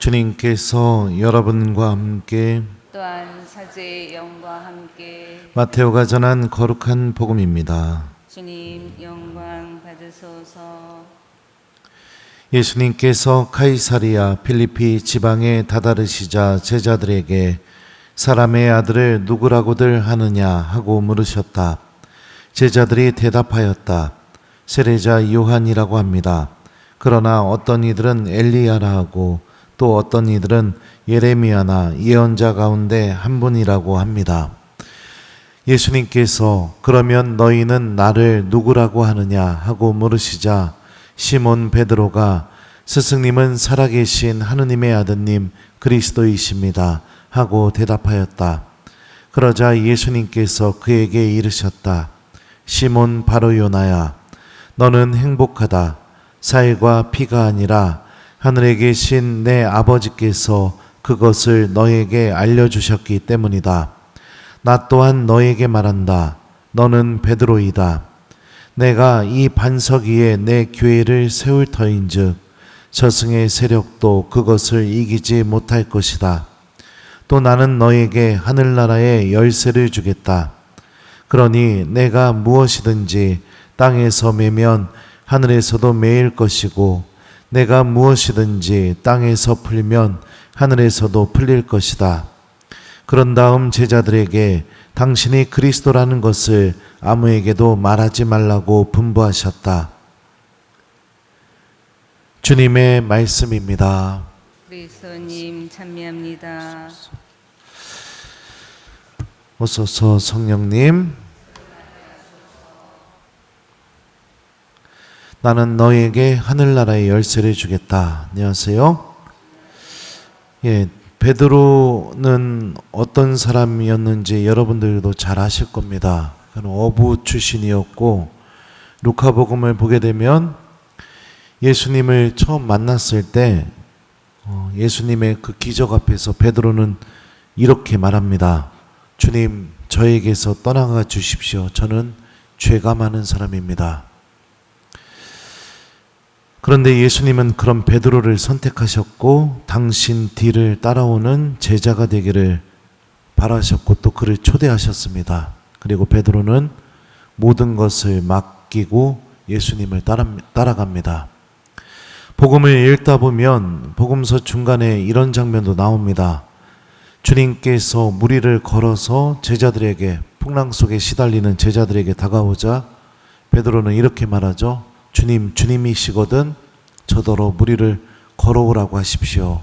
주님께서 여러분과 함께 또한 사제의 영과 함께 마테오가 전한 거룩한 복음입니다. 주님 영광 받으소서. 예수님께서 카이사리아 필리피 지방에 다다르시자 제자들에게 사람의 아들을 누구라고들 하느냐 하고 물으셨다. 제자들이 대답하였다. 세례자 요한이라고 합니다. 그러나 어떤 이들은 엘리야라 하고 또 어떤 이들은 예레미야나 예언자 가운데 한 분이라고 합니다. 예수님께서 그러면 너희는 나를 누구라고 하느냐 하고 물으시자 시몬 베드로가 스승님은 살아계신 하느님의 아드님 그리스도이십니다 하고 대답하였다. 그러자 예수님께서 그에게 이르셨다. 시몬 바로요나야, 너는 행복하다. 살과 피가 아니라 하늘에 계신 내 아버지께서 그것을 너에게 알려주셨기 때문이다. 나 또한 너에게 말한다. 너는 베드로이다. 내가 이 반석 위에 내 교회를 세울 터인즉 저승의 세력도 그것을 이기지 못할 것이다. 또 나는 너에게 하늘나라의 열쇠를 주겠다. 그러니 내가 무엇이든지 땅에서 매면 하늘에서도 매일 것이고 내가 무엇이든지 땅에서 풀면 하늘에서도 풀릴 것이다. 그런 다음 제자들에게 당신이 그리스도라는 것을 아무에게도 말하지 말라고 분부하셨다. 주님의 말씀입니다. 그리스도님 찬미합니다. 오소서 성령님, 나는 너에게 하늘나라의 열쇠를 주겠다. 안녕하세요. 베드로는 어떤 사람이었는지 여러분들도 잘 아실 겁니다. 그는 어부 출신이었고 루카복음을 보게 되면 예수님을 처음 만났을 때 예수님의 그 기적 앞에서 베드로는 이렇게 말합니다. 주님, 저에게서 떠나가 주십시오. 저는 죄가 많은 사람입니다. 그런데 예수님은 그런 베드로를 선택하셨고 당신 뒤를 따라오는 제자가 되기를 바라셨고 또 그를 초대하셨습니다. 그리고 베드로는 모든 것을 맡기고 예수님을 따라갑니다. 복음을 읽다 보면 복음서 중간에 이런 장면도 나옵니다. 주님께서 무리를 걸어서 제자들에게, 풍랑 속에 시달리는 제자들에게 다가오자 베드로는 이렇게 말하죠. 주님, 주님이시거든 저더러 무리를 걸어오라고 하십시오.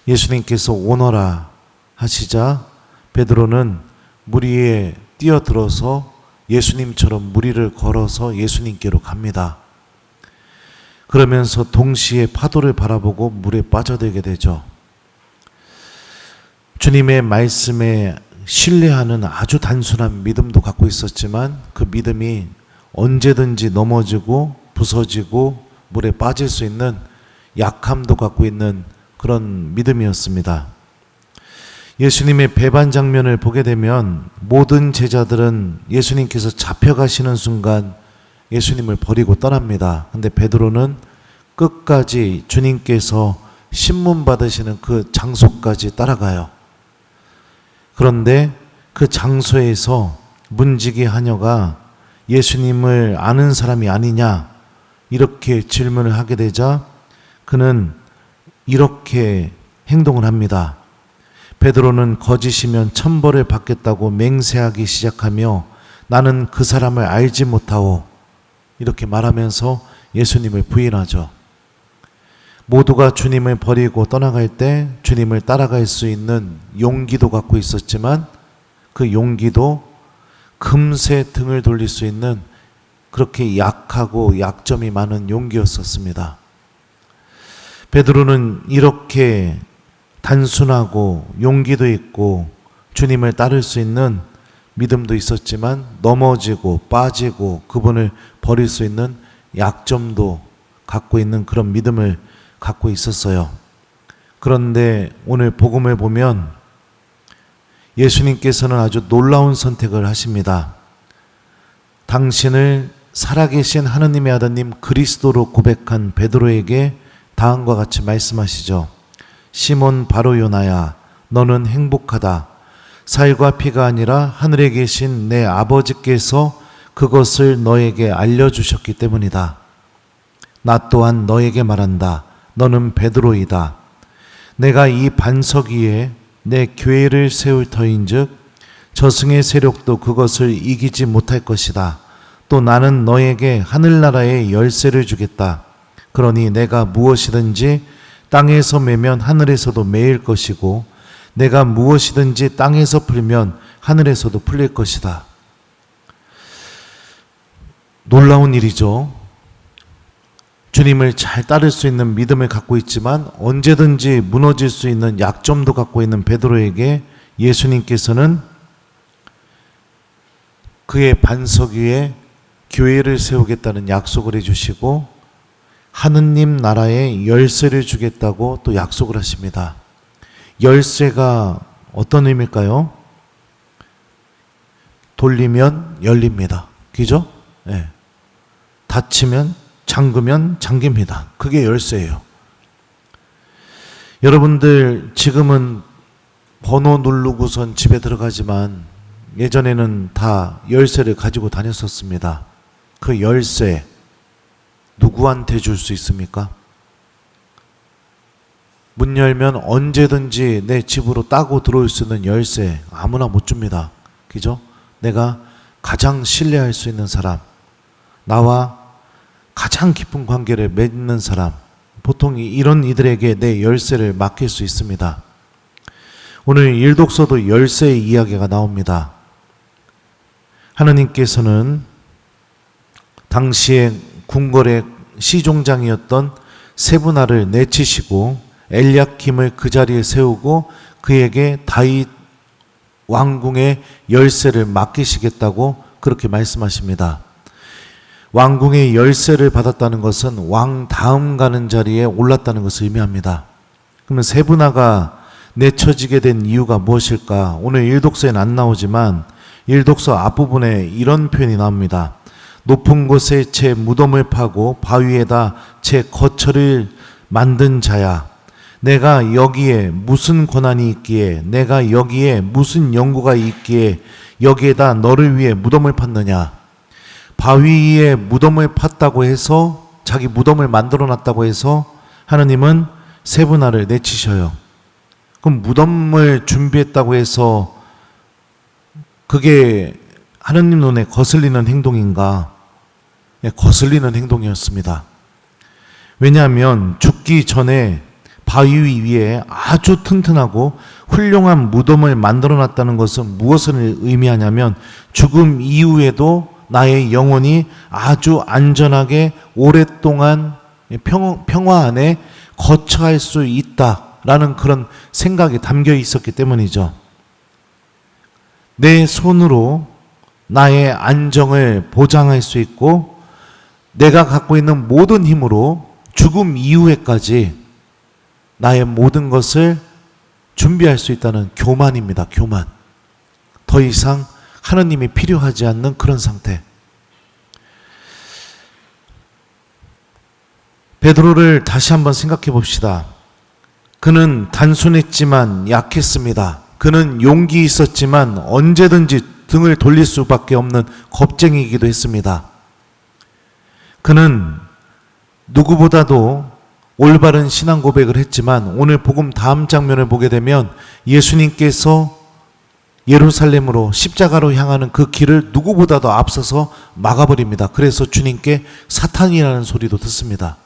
예수님께서 오너라 하시자 베드로는 무리에 뛰어들어서 예수님처럼 무리를 걸어서 예수님께로 갑니다. 그러면서 동시에 파도를 바라보고 물에 빠져들게 되죠. 주님의 말씀에 신뢰하는 아주 단순한 믿음도 갖고 있었지만 그 믿음이 언제든지 넘어지고 부서지고 물에 빠질 수 있는 약함도 갖고 있는 그런 믿음이었습니다. 예수님의 배반 장면을 보게 되면 모든 제자들은 예수님께서 잡혀가시는 순간 예수님을 버리고 떠납니다. 근데 베드로는 끝까지 주님께서 신문 받으시는 그 장소까지 따라가요. 그런데 그 장소에서 문지기 하녀가 예수님을 아는 사람이 아니냐 이렇게 질문을 하게 되자 그는 이렇게 행동을 합니다. 베드로는 거짓이면 천벌을 받겠다고 맹세하기 시작하며 나는 그 사람을 알지 못하오 이렇게 말하면서 예수님을 부인하죠. 모두가 주님을 버리고 떠나갈 때 주님을 따라갈 수 있는 용기도 갖고 있었지만 그 용기도 금세 등을 돌릴 수 있는 그렇게 약하고 약점이 많은 용기였었습니다. 베드로는 이렇게 단순하고 용기도 있고 주님을 따를 수 있는 믿음도 있었지만 넘어지고 빠지고 그분을 버릴 수 있는 약점도 갖고 있는 그런 믿음을 갖고 있었어요. 그런데 오늘 복음을 보면 예수님께서는 아주 놀라운 선택을 하십니다. 당신을 살아계신 하느님의 아드님 그리스도로 고백한 베드로에게 다음과 같이 말씀하시죠. 시몬 바로요나야, 너는 행복하다. 살과 피가 아니라 하늘에 계신 내 아버지께서 그것을 너에게 알려주셨기 때문이다. 나 또한 너에게 말한다. 너는 베드로이다. 내가 이 반석 위에 내 교회를 세울 터인즉 저승의 세력도 그것을 이기지 못할 것이다. 또 나는 너에게 하늘나라의 열쇠를 주겠다. 그러니 내가 무엇이든지 땅에서 매면 하늘에서도 매일 것이고 내가 무엇이든지 땅에서 풀면 하늘에서도 풀릴 것이다. 놀라운 일이죠. 주님을 잘 따를 수 있는 믿음을 갖고 있지만 언제든지 무너질 수 있는 약점도 갖고 있는 베드로에게 예수님께서는 그의 반석 위에 교회를 세우겠다는 약속을 해주시고 하느님 나라의 열쇠를 주겠다고 또 약속을 하십니다. 열쇠가 어떤 의미일까요? 돌리면 열립니다. 그죠? 네. 닫히면 잠그면 잠깁니다. 그게 열쇠예요. 여러분들 지금은 번호 누르고선 집에 들어가지만 예전에는 다 열쇠를 가지고 다녔었습니다. 그 열쇠 누구한테 줄 수 있습니까? 문 열면 언제든지 내 집으로 따고 들어올 수 있는 열쇠 아무나 못 줍니다. 그죠? 내가 가장 신뢰할 수 있는 사람, 나와 가장 깊은 관계를 맺는 사람, 보통 이런 이들에게 내 열쇠를 맡길 수 있습니다. 오늘 일독서도 열쇠의 이야기가 나옵니다. 하느님께서는 당시에 궁궐의 시종장이었던 세브나를 내치시고 엘리야킴을 그 자리에 세우고 그에게 다윗 왕궁의 열쇠를 맡기시겠다고 그렇게 말씀하십니다. 왕궁의 열쇠를 받았다는 것은 왕 다음 가는 자리에 올랐다는 것을 의미합니다. 그러면 세브나가 내쳐지게 된 이유가 무엇일까? 오늘 일독서에는 안 나오지만 일독서 앞부분에 이런 표현이 나옵니다. 높은 곳에 제 무덤을 파고 바위에다 제 거처를 만든 자야. 내가 여기에 무슨 권한이 있기에, 내가 여기에 무슨 연고가 있기에 여기에다 너를 위해 무덤을 팠느냐. 바위에 무덤을 팠다고 해서, 자기 무덤을 만들어 놨다고 해서 하느님은 세브나를 내치셔요. 그럼 무덤을 준비했다고 해서 그게 하느님 눈에 거슬리는 행동인가? 거슬리는 행동이었습니다. 왜냐하면 죽기 전에 바위 위에 아주 튼튼하고 훌륭한 무덤을 만들어 놨다는 것은 무엇을 의미하냐면 죽음 이후에도 나의 영혼이 아주 안전하게 오랫동안 평화 안에 거처할 수 있다라는 그런 생각이 담겨 있었기 때문이죠. 내 손으로 나의 안정을 보장할 수 있고 내가 갖고 있는 모든 힘으로 죽음 이후에까지 나의 모든 것을 준비할 수 있다는 교만입니다. 교만. 더 이상 하느님이 필요하지 않는 그런 상태. 베드로를 다시 한번 생각해 봅시다. 그는 단순했지만 약했습니다. 그는 용기 있었지만 언제든지 등을 돌릴 수밖에 없는 겁쟁이이기도 했습니다. 그는 누구보다도 올바른 신앙 고백을 했지만 오늘 복음 다음 장면을 보게 되면 예수님께서 예루살렘으로 십자가로 향하는 그 길을 누구보다도 앞서서 막아버립니다. 그래서 주님께 사탄이라는 소리도 듣습니다.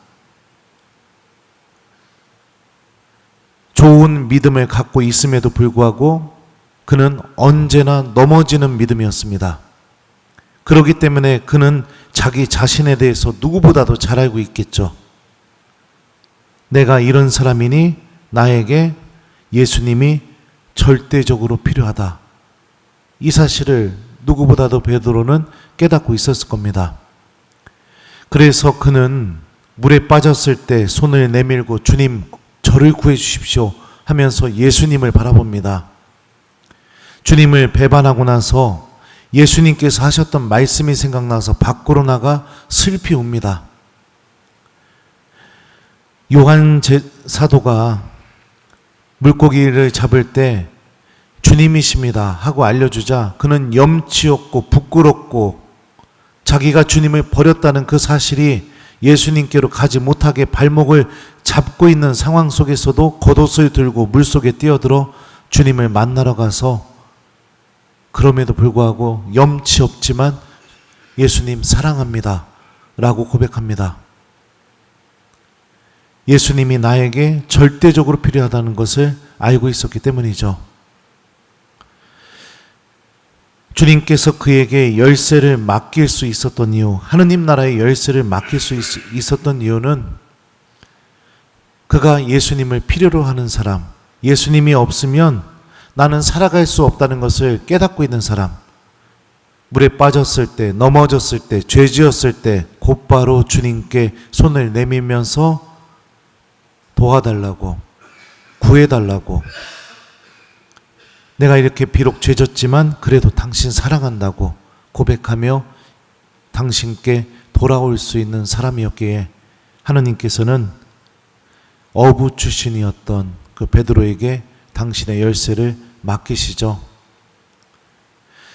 좋은 믿음을 갖고 있음에도 불구하고 그는 언제나 넘어지는 믿음이었습니다. 그렇기 때문에 그는 자기 자신에 대해서 누구보다도 잘 알고 있겠죠. 내가 이런 사람이니 나에게 예수님이 절대적으로 필요하다. 이 사실을 누구보다도 베드로는 깨닫고 있었을 겁니다. 그래서 그는 물에 빠졌을 때 손을 내밀고 주님 저를 구해 주십시오 하면서 예수님을 바라봅니다. 주님을 배반하고 나서 예수님께서 하셨던 말씀이 생각나서 밖으로 나가 슬피 웁니다. 요한 사도가 물고기를 잡을 때 주님이십니다 하고 알려주자 그는 염치 없고 부끄럽고 자기가 주님을 버렸다는 그 사실이 예수님께로 가지 못하게 발목을 잡고 있는 상황 속에서도 겉옷을 들고 물속에 뛰어들어 주님을 만나러 가서 그럼에도 불구하고 염치 없지만 예수님 사랑합니다 라고 고백합니다. 예수님이 나에게 절대적으로 필요하다는 것을 알고 있었기 때문이죠. 주님께서 그에게 열쇠를 맡길 수 있었던 이유, 하느님 나라의 열쇠를 맡길 수 있었던 이유는 그가 예수님을 필요로 하는 사람, 예수님이 없으면 나는 살아갈 수 없다는 것을 깨닫고 있는 사람, 물에 빠졌을 때, 넘어졌을 때, 죄 지었을 때 곧바로 주님께 손을 내밀면서 도와달라고, 구해달라고, 내가 이렇게 비록 죄졌지만 그래도 당신 사랑한다고 고백하며 당신께 돌아올 수 있는 사람이었기에 하느님께서는 어부 출신이었던 그 베드로에게 당신의 열쇠를 맡기시죠.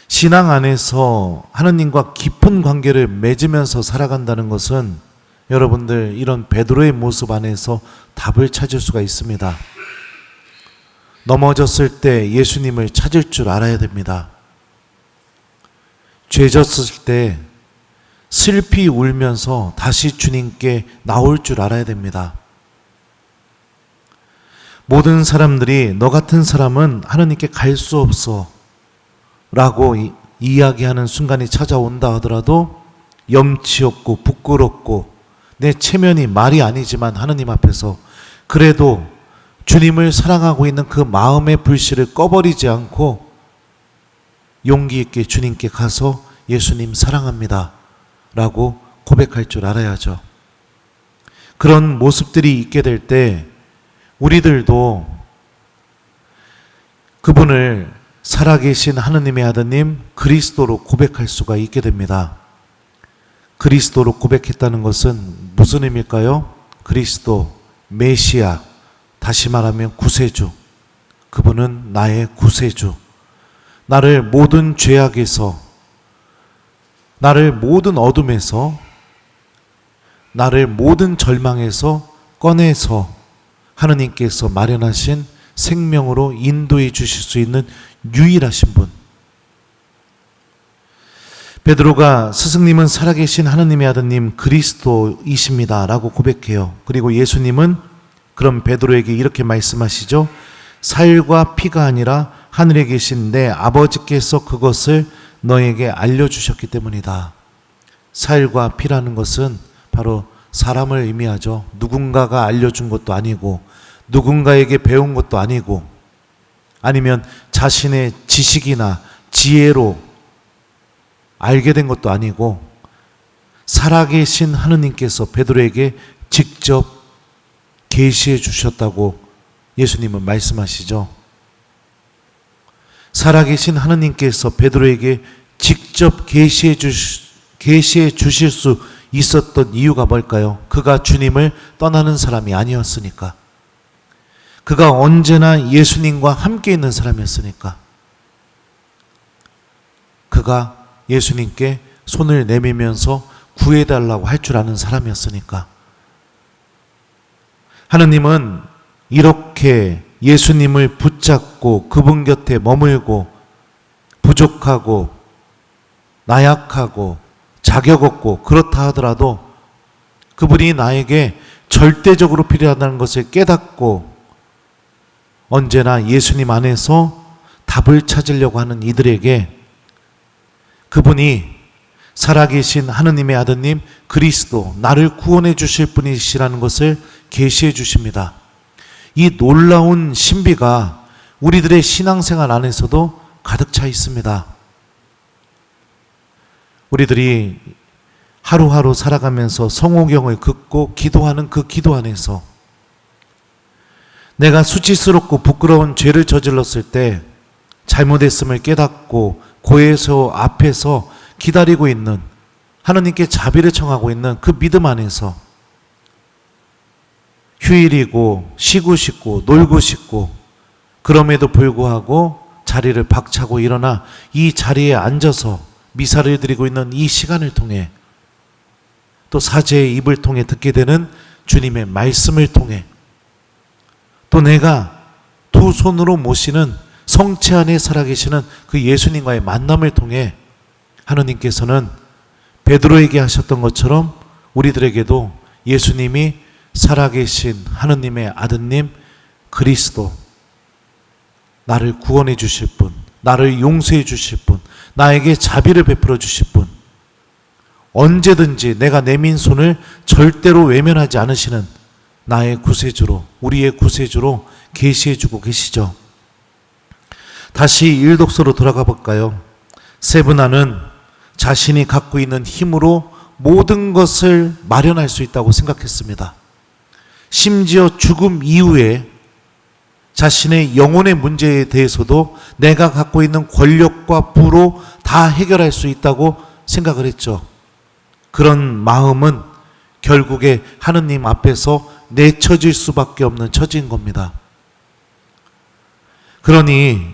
신앙 안에서 하느님과 깊은 관계를 맺으면서 살아간다는 것은 여러분들 이런 베드로의 모습 안에서 답을 찾을 수가 있습니다. 넘어졌을 때 예수님을 찾을 줄 알아야 됩니다. 죄졌을 때 슬피 울면서 다시 주님께 나올 줄 알아야 됩니다. 모든 사람들이 너 같은 사람은 하느님께 갈 수 없어 라고 이야기하는 순간이 찾아온다 하더라도 염치 없고 부끄럽고 내 체면이 말이 아니지만 하느님 앞에서 그래도 주님을 사랑하고 있는 그 마음의 불씨를 꺼버리지 않고 용기 있게 주님께 가서 예수님 사랑합니다 라고 고백할 줄 알아야죠. 그런 모습들이 있게 될 때 우리들도 그분을 살아계신 하느님의 아드님 그리스도로 고백할 수가 있게 됩니다. 그리스도로 고백했다는 것은 무슨 의미일까요? 그리스도, 메시아, 다시 말하면 구세주. 그분은 나의 구세주. 나를 모든 죄악에서, 나를 모든 어둠에서, 나를 모든 절망에서 꺼내서 하느님께서 마련하신 생명으로 인도해 주실 수 있는 유일하신 분. 베드로가 스승님은 살아계신 하느님의 아드님 그리스도이십니다 라고 고백해요. 그리고 예수님은 그럼 베드로에게 이렇게 말씀하시죠. 살과 피가 아니라 하늘에 계신 내 아버지께서 그것을 너에게 알려주셨기 때문이다. 살과 피라는 것은 바로 사람을 의미하죠. 누군가가 알려준 것도 아니고 누군가에게 배운 것도 아니고 아니면 자신의 지식이나 지혜로 알게 된 것도 아니고 살아계신 하느님께서 베드로에게 직접 계시해 주셨다고 예수님은 말씀하시죠. 살아계신 하느님께서 베드로에게 직접 계시해 주실 수 있었던 이유가 뭘까요? 그가 주님을 떠나는 사람이 아니었으니까. 그가 언제나 예수님과 함께 있는 사람이었으니까. 그가 예수님께 손을 내밀면서 구해달라고 할 줄 아는 사람이었으니까. 하느님은 이렇게 예수님을 붙잡고 그분 곁에 머물고 부족하고 나약하고 자격 없고 그렇다 하더라도 그분이 나에게 절대적으로 필요하다는 것을 깨닫고 언제나 예수님 안에서 답을 찾으려고 하는 이들에게 그분이 살아계신 하느님의 아드님 그리스도, 나를 구원해 주실 분이시라는 것을 계시해 주십니다. 이 놀라운 신비가 우리들의 신앙생활 안에서도 가득 차 있습니다. 우리들이 하루하루 살아가면서 성호경을 긋고 기도하는 그 기도 안에서 내가 수치스럽고 부끄러운 죄를 저질렀을 때 잘못했음을 깨닫고 고해소 앞에서 기다리고 있는 하느님께 자비를 청하고 있는 그 믿음 안에서 휴일이고 쉬고 싶고 놀고 싶고 그럼에도 불구하고 자리를 박차고 일어나 이 자리에 앉아서 미사를 드리고 있는 이 시간을 통해 또 사제의 입을 통해 듣게 되는 주님의 말씀을 통해 또 내가 두 손으로 모시는 성체 안에 살아계시는 그 예수님과의 만남을 통해 하느님께서는 베드로에게 하셨던 것처럼 우리들에게도 예수님이 살아계신 하느님의 아드님 그리스도, 나를 구원해 주실 분, 나를 용서해 주실 분, 나에게 자비를 베풀어 주실 분, 언제든지 내가 내민 손을 절대로 외면하지 않으시는 나의 구세주로, 우리의 구세주로 계시해 주고 계시죠. 다시 일독서로 돌아가 볼까요? 세브나는 자신이 갖고 있는 힘으로 모든 것을 마련할 수 있다고 생각했습니다. 심지어 죽음 이후에 자신의 영혼의 문제에 대해서도 내가 갖고 있는 권력과 부로 다 해결할 수 있다고 생각을 했죠. 그런 마음은 결국에 하느님 앞에서 내쳐질 수밖에 없는 처지인 겁니다. 그러니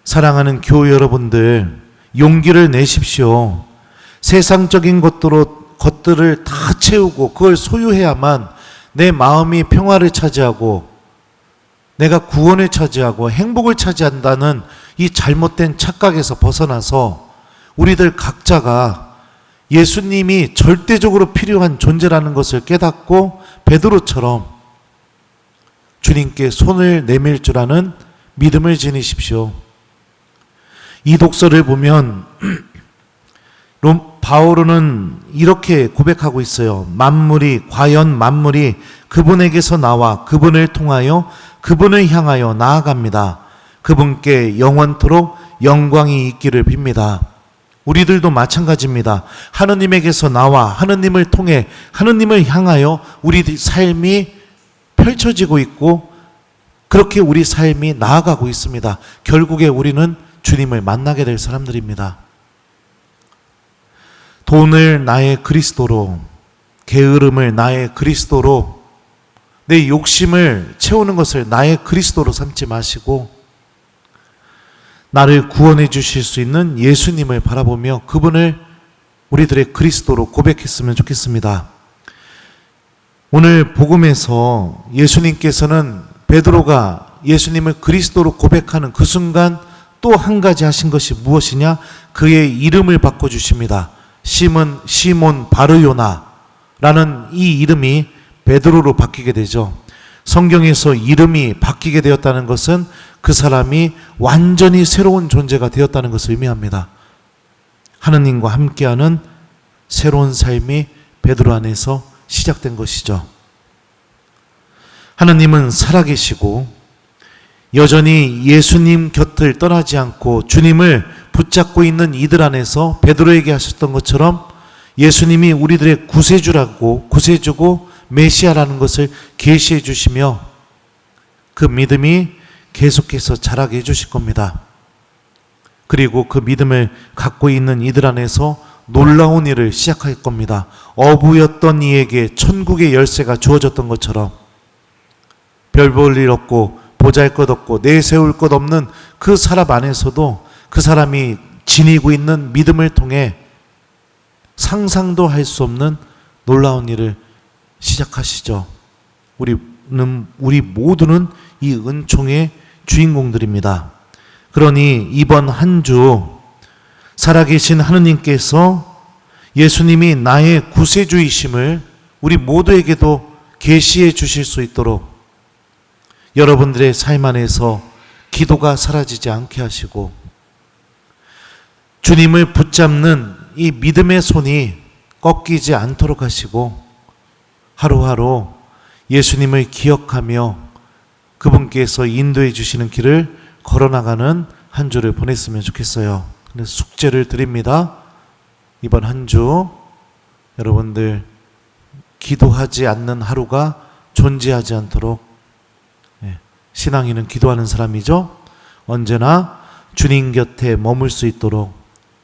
사랑하는 교우 여러분들, 용기를 내십시오. 세상적인 것들을 다 채우고 그걸 소유해야만 내 마음이 평화를 차지하고 내가 구원을 차지하고 행복을 차지한다는 이 잘못된 착각에서 벗어나서 우리들 각자가 예수님이 절대적으로 필요한 존재라는 것을 깨닫고 베드로처럼 주님께 손을 내밀 줄 아는 믿음을 지니십시오. 이 독서를 보면 바오로는 이렇게 고백하고 있어요. 과연 만물이 그분에게서 나와 그분을 통하여 그분을 향하여 나아갑니다. 그분께 영원토록 영광이 있기를 빕니다. 우리들도 마찬가지입니다. 하느님에게서 나와 하느님을 통해 하느님을 향하여 우리 삶이 펼쳐지고 있고 그렇게 우리 삶이 나아가고 있습니다. 결국에 우리는 주님을 만나게 될 사람들입니다. 돈을 나의 그리스도로, 게으름을 나의 그리스도로, 내 욕심을 채우는 것을 나의 그리스도로 삼지 마시고 나를 구원해 주실 수 있는 예수님을 바라보며 그분을 우리들의 그리스도로 고백했으면 좋겠습니다. 오늘 복음에서 예수님께서는 베드로가 예수님을 그리스도로 고백하는 그 순간 또 한 가지 하신 것이 무엇이냐? 그의 이름을 바꿔주십니다. 시몬 바르요나라는 이 이름이 베드로로 바뀌게 되죠. 성경에서 이름이 바뀌게 되었다는 것은 그 사람이 완전히 새로운 존재가 되었다는 것을 의미합니다. 하느님과 함께하는 새로운 삶이 베드로 안에서 시작된 것이죠. 하느님은 살아계시고 여전히 예수님 곁을 떠나지 않고 주님을 붙잡고 있는 이들 안에서 베드로에게 하셨던 것처럼 예수님이 우리들의 구세주고 메시아라는 것을 계시해 주시며 그 믿음이 계속해서 자라게 해주실 겁니다. 그리고 그 믿음을 갖고 있는 이들 안에서 놀라운 일을 시작할 겁니다. 어부였던 이에게 천국의 열쇠가 주어졌던 것처럼 별 볼 일 없고 보잘것 없고 내세울 것 없는 그 사람 안에서도 그 사람이 지니고 있는 믿음을 통해 상상도 할 수 없는 놀라운 일을 시작하시죠. 우리 모두는 이 은총의 주인공들입니다. 그러니 이번 한 주 살아계신 하느님께서 예수님이 나의 구세주이심을 우리 모두에게도 계시해 주실 수 있도록 여러분들의 삶 안에서 기도가 사라지지 않게 하시고 주님을 붙잡는 이 믿음의 손이 꺾이지 않도록 하시고 하루하루 예수님을 기억하며 그분께서 인도해 주시는 길을 걸어나가는 한 주를 보냈으면 좋겠어요. 그래서 숙제를 드립니다. 이번 한 주 여러분들 기도하지 않는 하루가 존재하지 않도록, 신앙인은 기도하는 사람이죠. 언제나 주님 곁에 머물 수 있도록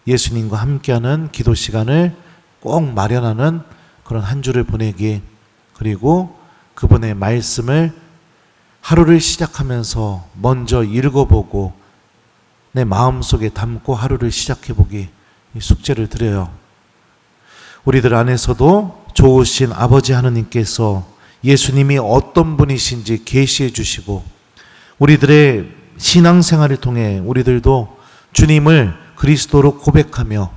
예수님과 함께하는 기도 시간을 꼭 마련하는 그런 한 주를 보내기, 그리고 그분의 말씀을 하루를 시작하면서 먼저 읽어보고 내 마음속에 담고 하루를 시작해보기 이 숙제를 드려요. 우리들 안에서도 좋으신 아버지 하느님께서 예수님이 어떤 분이신지 계시해 주시고 우리들의 신앙생활을 통해 우리들도 주님을 그리스도로 고백하며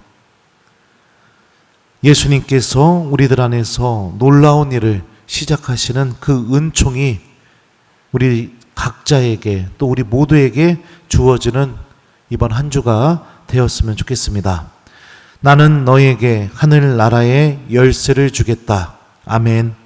예수님께서 우리들 안에서 놀라운 일을 시작하시는 그 은총이 우리 각자에게 또 우리 모두에게 주어지는 이번 한 주가 되었으면 좋겠습니다. 나는 너에게 하늘나라의 열쇠를 주겠다. 아멘.